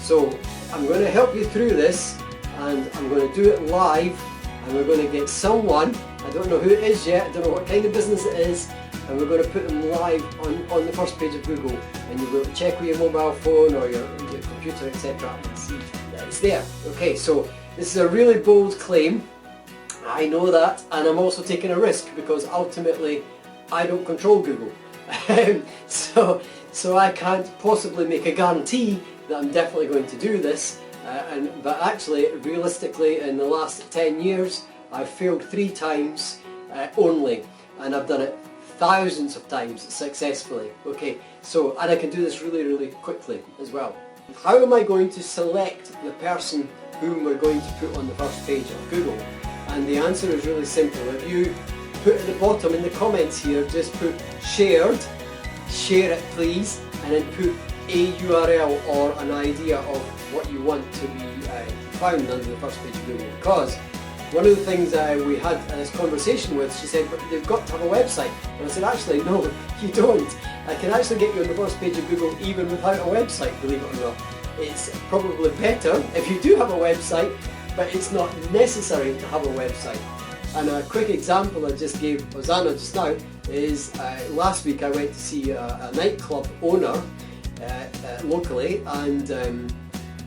Speaker 14: so I'm going to help you through this, and I'm going to do it live, and we're going to get someone, I don't know who it is yet, I don't know what kind of business it is, and we're going to put them live on the first page of Google, and you'll be able to check with your mobile phone or your computer, etc. and see that it's there. Okay, so this is a really bold claim, I know that, and I'm also taking a risk because ultimately I don't control Google. So I can't possibly make a guarantee that I'm definitely going to do this, but actually, realistically, in the last 10 years, I've failed 3 times only, and I've done it thousands of times successfully. Okay, so, and I can do this really, really quickly as well. How am I going to select the person whom we're going to put on the first page of Google? And the answer is really simple. If you put at the bottom in the comments here, just put shared, share it please, and then put a URL or an idea of what you want to be found under the first page of Google. Because one of the things we had this conversation with, she said, but they've got to have a website. And I said, actually, no, you don't. I can actually get you on the first page of Google even without a website, believe it or not. It's probably better if you do have a website, but it's not necessary to have a website. And a quick example I just gave Hosanna just now is last week I went to see a nightclub owner locally, and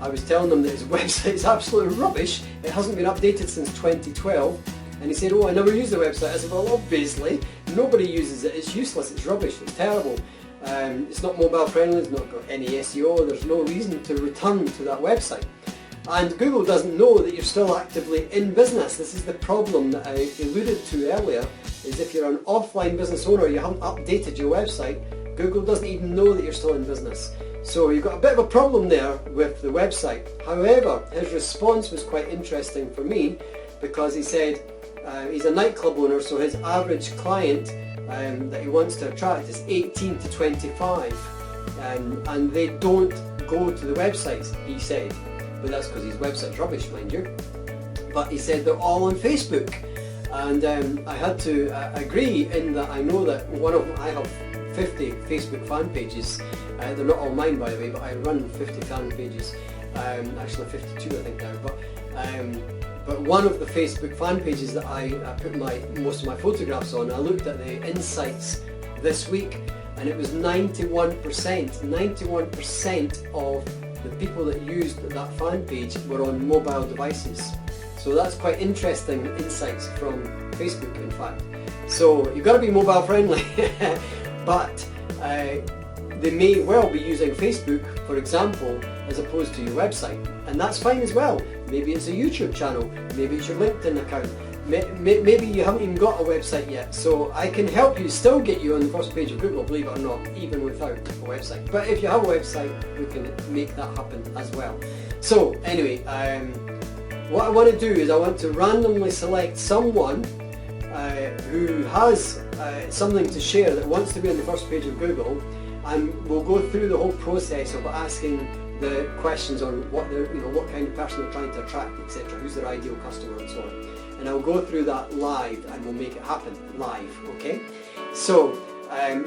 Speaker 14: I was telling him that his website is absolutely rubbish. It hasn't been updated since 2012, and he said, oh, I never use the website. I said, well, obviously nobody uses it, it's useless, it's rubbish, it's terrible. It's not mobile friendly, it's not got any SEO, there's no reason to return to that website. And Google doesn't know that you're still actively in business. This is the problem that I alluded to earlier, is if you're an offline business owner, you haven't updated your website, Google doesn't even know that you're still in business. So you've got a bit of a problem there with the website. However, his response was quite interesting for me, because he said he's a nightclub owner, so his average client that he wants to attract is 18 to 25, and they don't go to the websites, he said. But that's because his website's rubbish, mind you. But he said they're all on Facebook, and I had to agree in that I know that one of them, I have 50 Facebook fan pages. They're not all mine, by the way, but I run 50 fan pages. Actually 52 I think now. But one of the Facebook fan pages that I put most of my photographs on, I looked at the insights this week, and it was 91% of the people that used that fan page were on mobile devices. So that's quite interesting insights from Facebook, in fact. So you've got to be mobile friendly, but they may well be using Facebook, for example, as opposed to your website, and that's fine as well. Maybe it's a YouTube channel, maybe it's your LinkedIn account, maybe you haven't even got a website yet, so I can help you still get you on the first page of Google, believe it or not, even without a website. But if you have a website, we can make that happen as well. So anyway, what I want to do is I want to randomly select someone who has something to share that wants to be on the first page of Google, and we'll go through the whole process of asking the questions on what what kind of person they're trying to attract, etc., who's their ideal customer and so on. And I'll go through that live, and we'll make it happen live, okay? So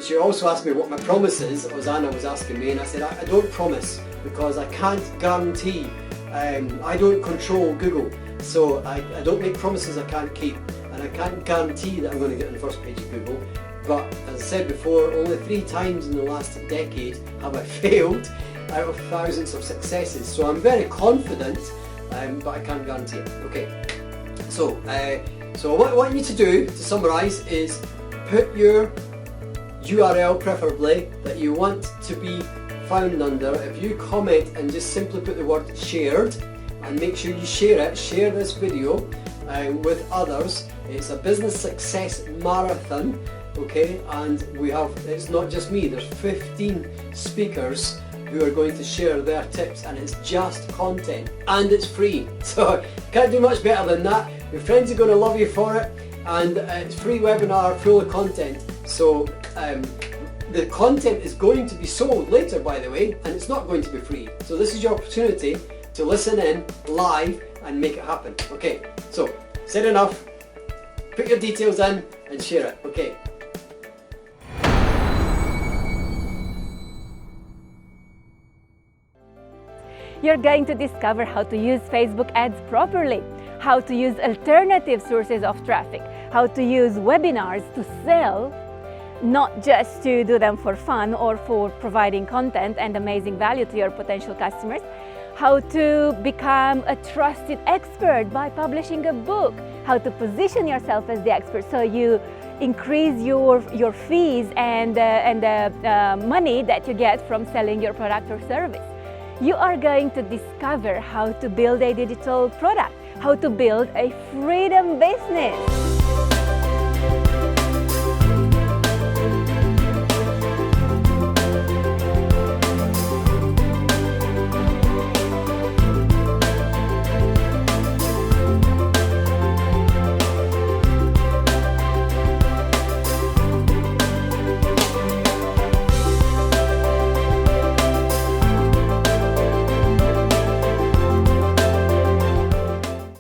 Speaker 14: she also asked me what my promise is. Hosanna was asking me, and I said I don't promise, because I can't guarantee. I don't control Google, so I don't make promises I can't keep, and I can't guarantee that I'm going to get on the first page of Google. But as I said before, only 3 times in the last decade have I failed out of thousands of successes. So I'm very confident, but I can't guarantee it. Okay. So what I want you to do, to summarise, is put your URL preferably that you want to be found under. If you comment and just simply put the word shared, and make sure you share it, share this video with others. It's a business success marathon, okay, and it's not just me, there's 15 speakers who are going to share their tips, and it's just content and it's free, so can't do much better than that. Your friends are going to love you for it, and it's free webinar full of content. So the content is going to be sold later, by the way, and it's not going to be free. So this is your opportunity to listen in live and make it happen. Okay, so said enough, put your details in and share it. Okay.
Speaker 1: You're going to discover how to use Facebook ads properly, how to use alternative sources of traffic, how to use webinars to sell, not just to do them for fun or for providing content and amazing value to your potential customers, how to become a trusted expert by publishing a book, how to position yourself as the expert so you increase your fees and the money that you get from selling your product or service. You are going to discover how to build a digital product, how to build a freedom business.